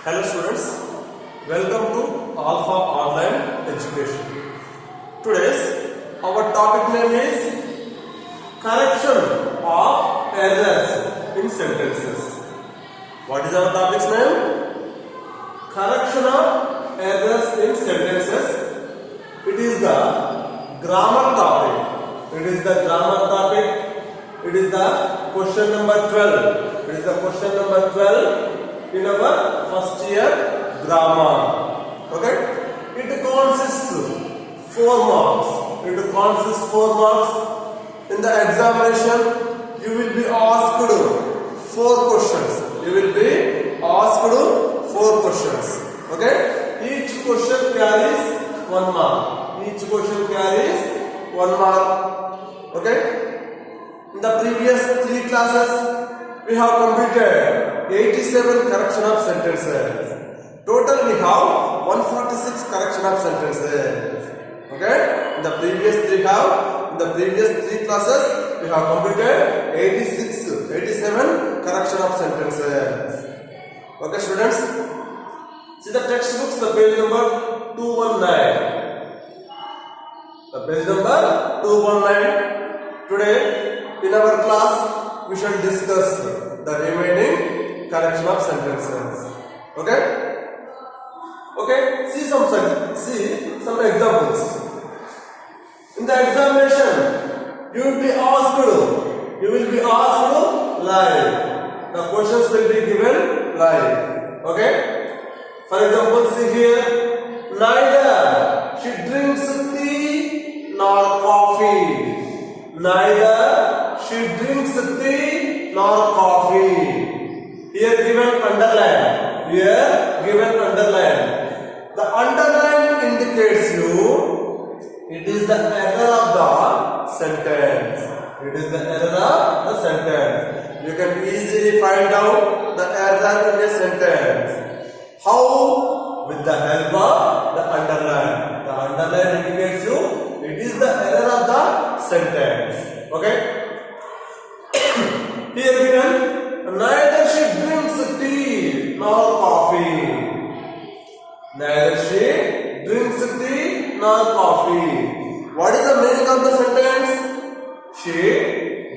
Hello students, welcome to Alpha Online Education. Today's our topic name is correction of errors in sentences. What is our topic's name? Correction of errors in sentences. It is the grammar topic. It is the grammar topic. It is the question number 12. It is the question number 12 in our first year grammar. Okay? It consists 4 marks. It consists 4 marks. In the examination, you will be asked 4 questions. You will be asked 4 questions. Okay? Each question carries 1 mark. Each question carries 1 mark. Okay? In the previous 3 classes, we have completed 87 correction of sentences. Total we have 146 correction of sentences. Okay? In the previous 3 classes, we have completed 87 correction of sentences. Okay, students? See the textbooks, the page number 219. The page number 219. Today, in our class, we shall discuss the remaining correction of sentences. Okay? Okay, see some examples. In the examination, you will be asked live. The questions will be given live. Okay? For example, see here, neither she drinks tea nor coffee. Neither she drinks tea nor coffee. Here given underline. Here given underline. The underline indicates you it is the error of the sentence. It is the error of the sentence. You can easily find out the error in a sentence. How? With the help of the underline. The underline indicates you it is the error of the sentence. Okay? Here given, neither she drinks tea nor coffee. Neither she drinks tea nor coffee. What is the meaning of the sentence? She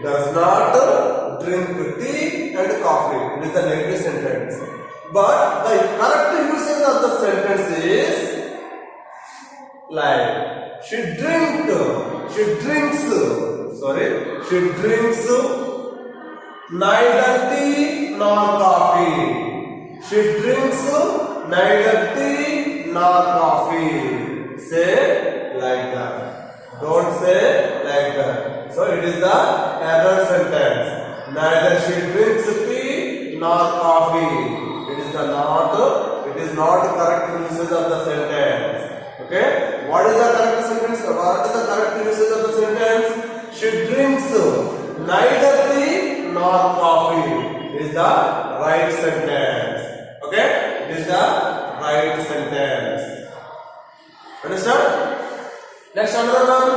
does not drink tea and coffee. It is the negative sentence. But the correct usage of the sentence is like she drinks neither tea nor coffee. She drinks neither tea nor coffee. Say like that. Don't say like that. So it is the error sentence. Neither she drinks tea nor coffee. It is not correct usage of the sentence. Okay? What is the correct sentence? What is the correct usage of the sentence? She drinks neither tea nor coffee. It is the right sentence. Okay? It is the right sentence. Understand? Next another one.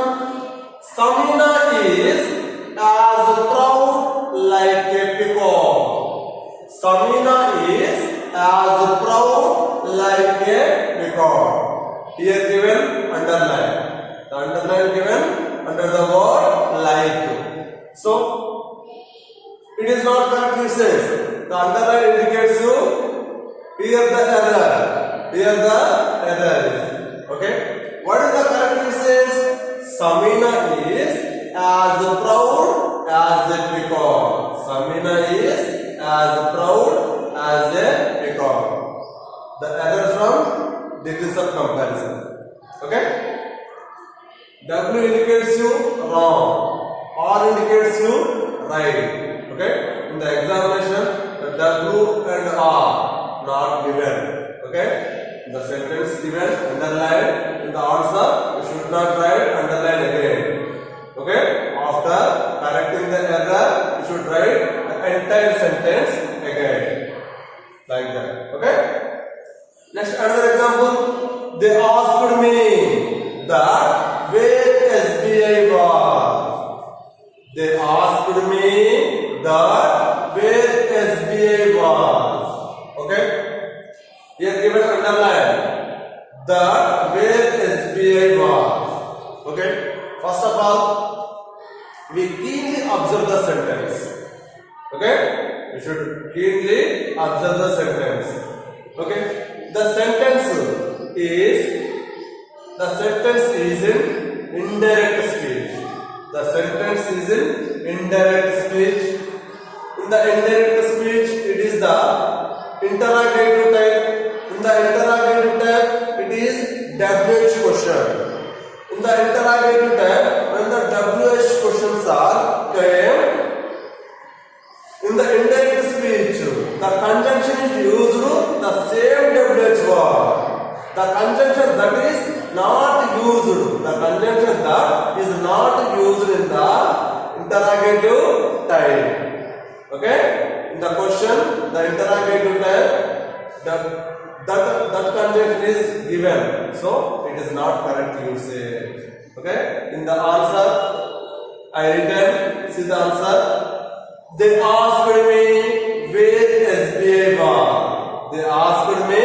Samina is as proud like a peacock. Samina is as proud like a peacock. Here given underline. The underline given under the word like. So it is not correct usage. The underline indicates you here the error. Here the error. Okay. What is the correct usage? Samina is as proud as a peacock. Samina is as proud as a peacock. The error from degrees of comparison. Okay? W indicates you wrong. R indicates you right. Okay? In the examination, the W and R not given. Okay? The sentence given, underline. In the answer, you should not write underline again. Okay? After correcting the error, you should write the entire sentence again. Like that. Okay? Next, another example. They asked me that where SBI was. They asked me that where SBI was. Okay? Here given underline that where SBI was. Okay. First of all, we keenly observe the sentence. Okay. You should keenly observe the sentence. Okay. The sentence is in indirect speech. The sentence is in indirect speech. In the indirect speech, it is the interrogative type. In the interrogative type, it is WH question. In the interrogative type, when the WH questions are came, in the indirect speech, the conjunction is used the same WH word. The conjunction that is not used, the conjunction that is not used in the interrogative type. Okay? In the question, the interrogative type, that conjunction is given, so it is not correct usage. Okay? In the answer, I written, see the answer. They asked me where SBI was. They asked me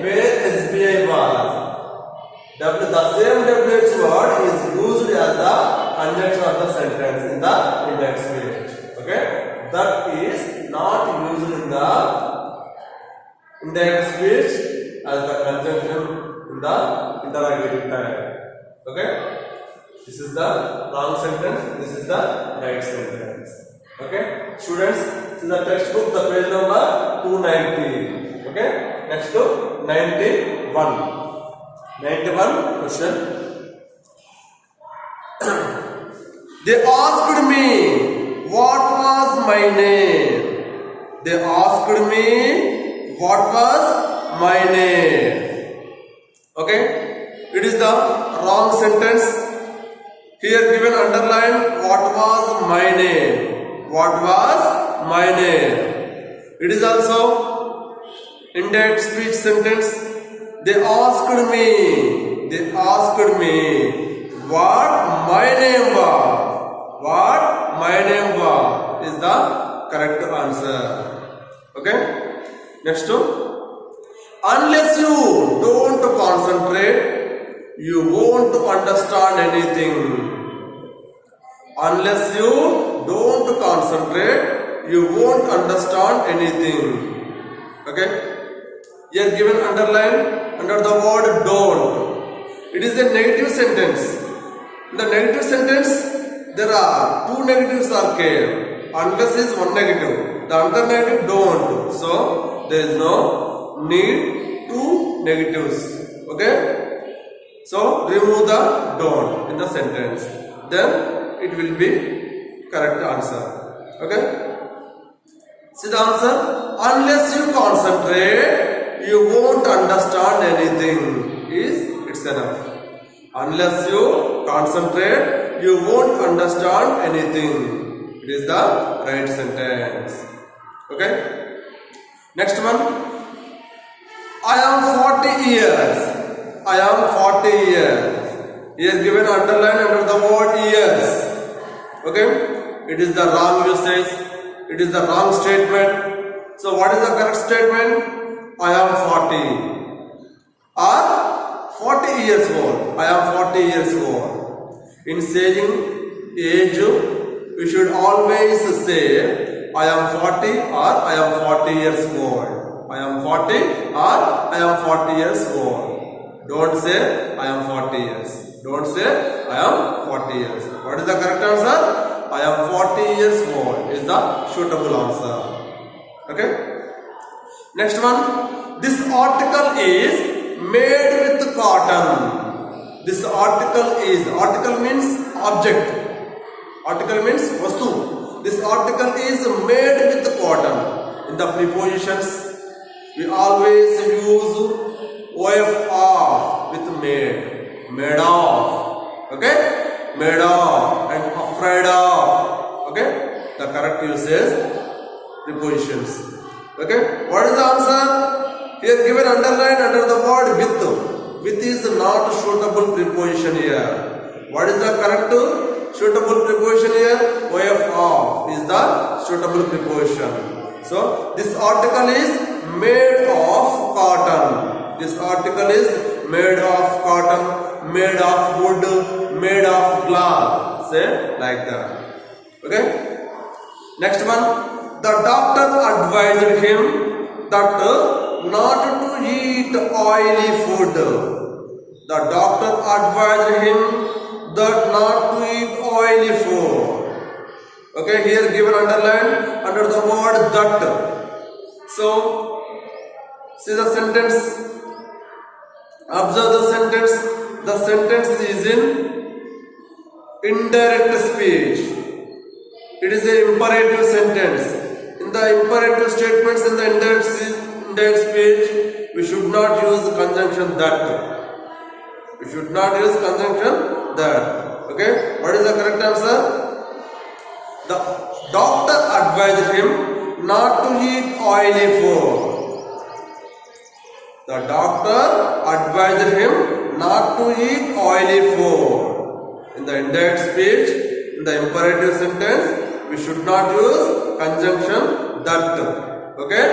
where SBI was. The same WH word is used as the conjunction of the sentence in the index speech. Okay? That is not used in the indirect speech as the conjunction in the interrogative type. Okay? This is the wrong sentence. This is the right sentence. Okay? Students, this is the textbook, the page number 290. Okay? Next to 91. 91 question. They asked me what was my name. They asked me what was my name. Okay? It is the wrong sentence. Here given underline what was my name. What was my name? It is also indirect speech sentence. They asked me what my name was. What my name was is the correct answer. Okay? Next one. Unless you don't concentrate, you won't understand anything. Unless you don't concentrate, you won't understand anything. Okay? Here given underline under the word don't. It is a negative sentence. In the negative sentence, there are two negatives are came. Unless is one negative. The other negative don't. So there is no need two negatives. Okay? So remove the don't in the sentence. Then it will be correct answer. Okay? See the answer? Unless you concentrate, you won't understand anything. It's enough. Unless you concentrate, you won't understand anything. It is the right sentence. Okay? Next one. I am 40 years. I am 40 years. Here given underline under the word years. Okay? It is the wrong usage. It is the wrong statement. So what is the correct statement? I am 40. Or 40 years old. I am 40 years old. In saying age, we should always say I am 40 or I am 40 years old. I am 40 or I am 40 years old. Don't say I am 40 years. Don't say I am 40 years. What is the correct answer? I am 40 years old is the suitable answer. Okay? Next one. This article is made with cotton. This article means object. Article means vastu. This article is made with cotton. In the prepositions, we always use OF with made. Made of. Okay? Made of and afraid of. Okay? The correct use is prepositions. Okay? What is the answer? Here given underline under the word with. With is not suitable preposition here. What is the correct suitable preposition here? OF is the suitable preposition. So this article is made of cotton. This article is made of cotton, made of wood, made of glass. Say like that. Okay. Next one. The doctor advised him that not to eat oily food. The doctor advised him that not to eat oily food. Okay, here given underline under the word that. So, see the sentence. Observe the sentence. The sentence is in indirect speech. It is an imperative sentence. In the imperative statements in the indirect speech, we should not use the conjunction that. We should not use conjunction that. Okay? What is the correct answer? The doctor advised him not to eat oily food. The doctor advised him not to eat oily food. In the indirect speech, in the imperative sentence, we should not use conjunction that. Okay?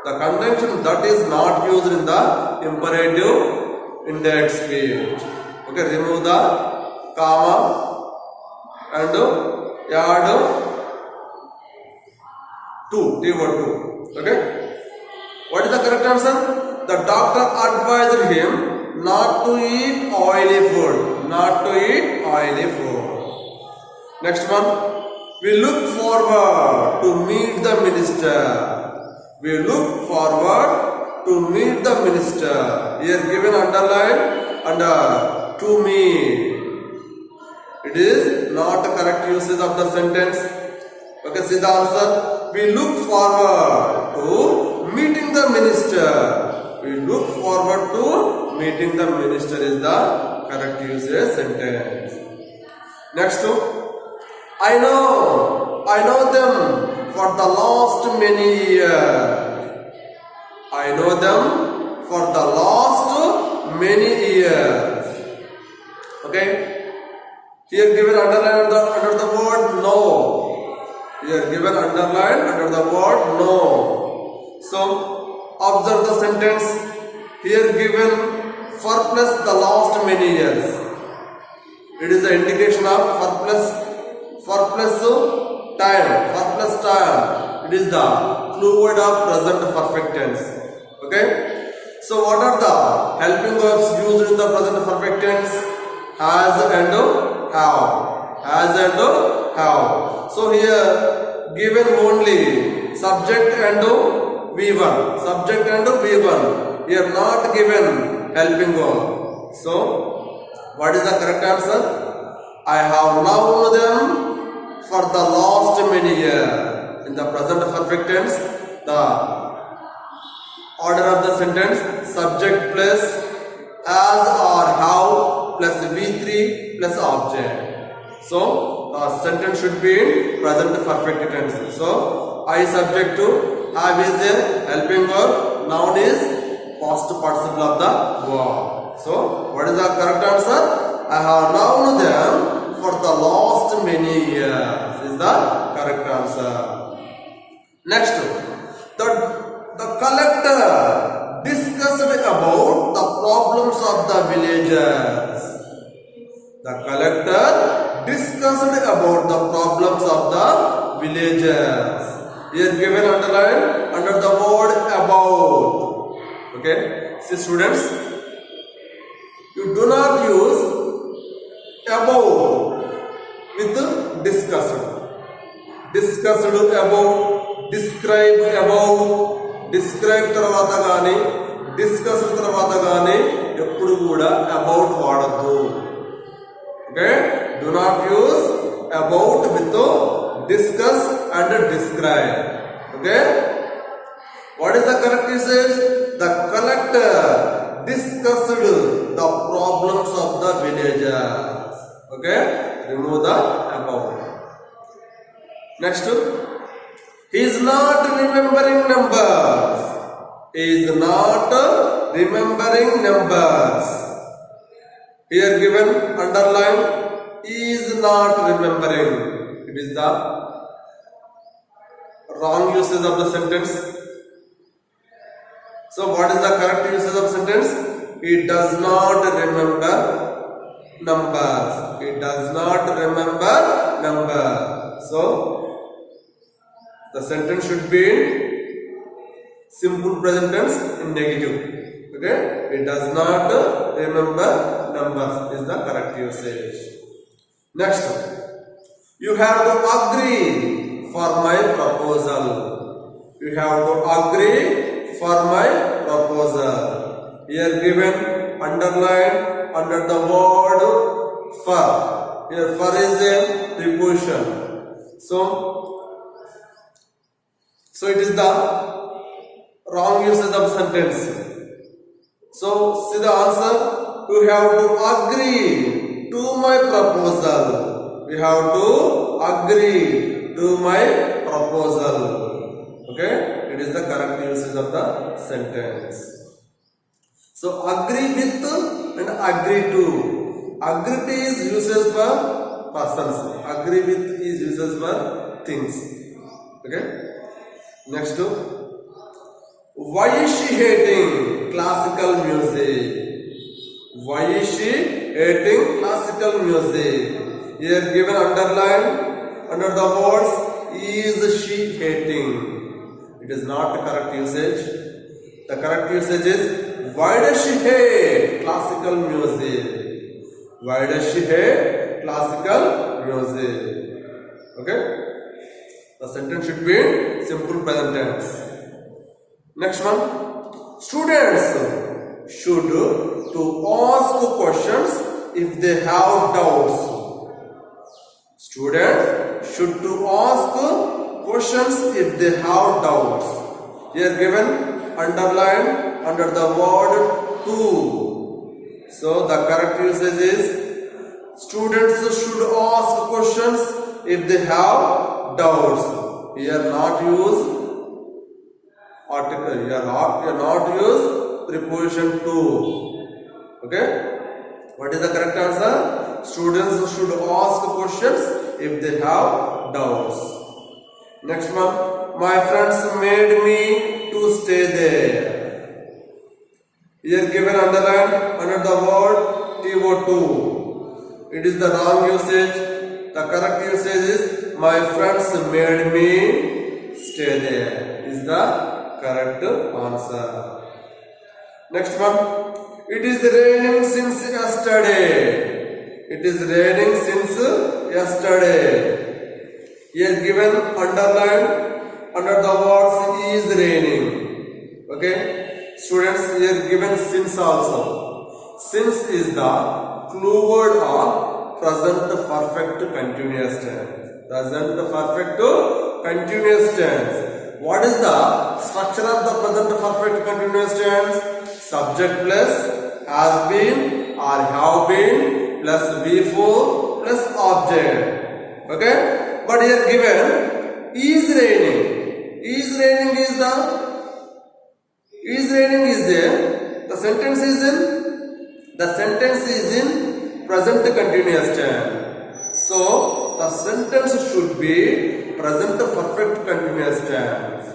The conjunction that is not used in the imperative indirect speech. Okay? Remove the comma and add to. Okay? What is the correct answer? The doctor advised him not to eat oily food. Not to eat oily food. Next one. We look forward to meet the minister. We look forward to meet the minister. Here given underline under to meet. It is not a correct usage of the sentence. Okay, see the answer. We look forward to meeting the minister. We look forward to meeting the minister is the correct usage sentence. Next one. I know them for the last many years. I know them for the last many years. Okay? Here given underline under the word no. Here given underline under the word no. So, observe the sentence. Here given for plus the last many years. It is the indication of for plus time. It is the clue word of present perfect tense. Okay? So what are the helping verbs used in the present perfect tense? Has and have. Has and have. So here given only subject and V1. Subject and V1. Here not given helping verb. So what is the correct answer? I have known them for the last many years. In the present perfect tense, the order of the sentence subject plus as or how plus V3 plus object. So the sentence should be in present perfect tense. So I subject to have is a helping verb. Noun is past participle of the verb. So what is the correct answer? I have known them for the last many years is the correct answer. Next, the collector discussed about the problems of the villagers. The collector discussed about the problems of the villagers. Here given underline under the word about. Okay, see students, you do not use about with discussed. Discussed about, describe about, describe తర్వాత గాని discuss తర్వాత గాని ఎప్పుడు కూడా about వాడద్దు. Okay, do not use about with discuss and describe. Okay, what is the correct usage? The collector discussed the problems of the villagers. Okay, remove the about. Next, he is not remembering numbers. He is not remembering numbers. Here given underline, he is not remembering. It is the wrong usage of the sentence. So what is the correct usage of sentence? He does not remember numbers. He does not remember numbers. So the sentence should be in simple present tense in negative. Okay? He does not remember numbers is the correct usage. Next, you have to agree for my proposal. You have to agree for my proposal. Here given underline under the word for. Here for is a preposition. So it is the wrong usage of sentence. So see the answer. You have to agree to my proposal. You have to agree to my proposal. Okay? It is the correct usage of the sentence. So agree with and agree to. Agree is uses for persons. Agree with is uses for things. Okay? Next, why is she hating classical music? Why is she hating classical music? Here given underline under the words is she hating. It is not the correct usage. The correct usage is why does she hate classical music? Why does she hate classical music? Okay? The sentence should be simple present tense. Next one. Students should to ask questions if they have doubts. Students should to ask questions if they have doubts. Here given underline under the word to. So the correct usage is students should ask questions if they have doubts. Here not use article. Here not use preposition to. Okay? What is the correct answer? Students should ask questions if they have doubts. Next one. My friends made me to stay there. Here given underline under the word TO2. It is the wrong usage. The correct usage is my friends made me stay there. Is the correct answer. Next one. It is raining since yesterday. It is raining since yesterday. Here given underline under the words is raining. Okay? Students, here given since also. Since is the clue word of present perfect continuous tense. Present perfect continuous tense. What is the structure of the present perfect continuous tense? Subject plus has been or have been plus V4 plus object. Okay? But here given is raining. Is raining is there. The sentence is in present continuous tense. So the sentence should be present perfect continuous tense.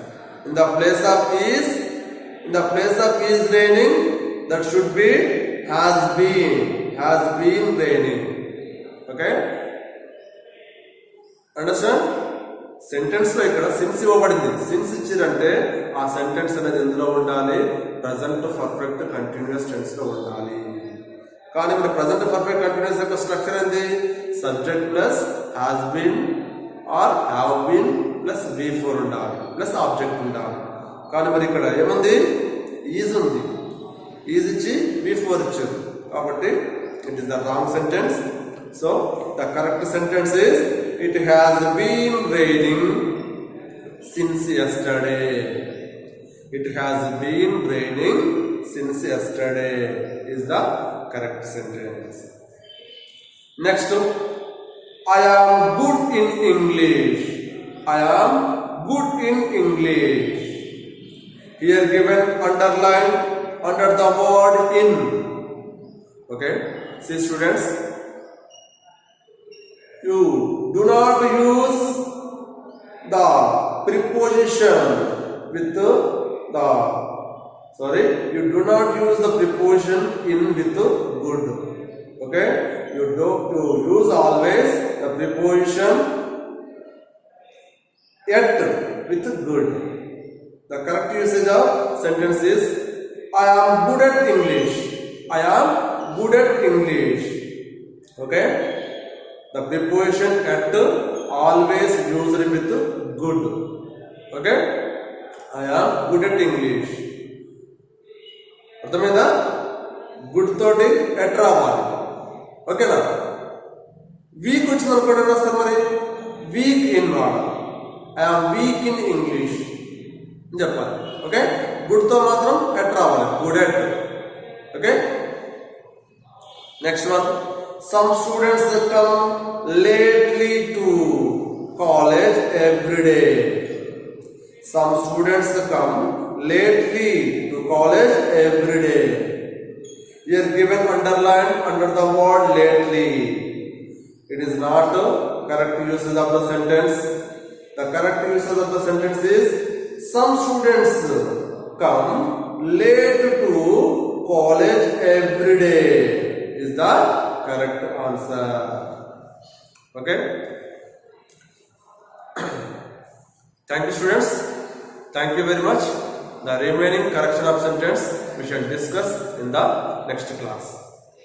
In the place of is raining, that should be has been raining. Okay? Understand? Sentence లో ఇక్కడ since ఇవ్వబడింది. Since ఇచ్చిరంటే ఆ sentence అనేది ఎందులో ఉండాలి? Present perfect continuous tense లో ఉండాలి. కానీ మన ప్రజెంట్ పర్ఫెక్ట్ కంటిన్యూస్ యొక్క స్ట్రక్చర్ ఏంది? Subject plus has been or have been plus V4 ఉండాలి ప్లస్ ఆబ్జెక్ట్ ఉండాలి. కానీ మరి ఇక్కడ ఏముంది? ఈజ్ ఉంది. ఈజ్ ఇచ్చి V4 ఇచ్చారు కాబట్టి it is the wrong sentence. So the correct sentence is it has been raining since yesterday. It has been raining since yesterday is the correct sentence. Next, I am good in English. I am good in English. Here given underline under the word in. Okay, see students, you do not use the preposition with the Sorry, you do not use the preposition in with good. Okay, you use always the preposition yet with good. The correct usage of sentence is I am good at English. I am good at English. Okay, the preposition at always used with good. Okay, I am good at English. అర్థమైందా? Good తోటి at రావాలి. ఓకేనా? Week వచ్చింది అనుకోండి ఏం వస్తారు మరి? Week in వాడాలి. ఐఆమ్ వీక్ ఇన్ ఇంగ్లీష్ అని చెప్పాలి. ఓకే, గుడ్ తో మాత్రం ఎట్ రావాలి, good at. Okay, next one. Some students come lately to college every day. Some students come lately to college every day. Here given underline under the word lately. It is not the correct usage of the sentence. The correct usage of the sentence is some students come late to college every day is the correct answer. Okay. Thank you, students. Thank you very much. The remaining correction of sentence we shall discuss in the next class.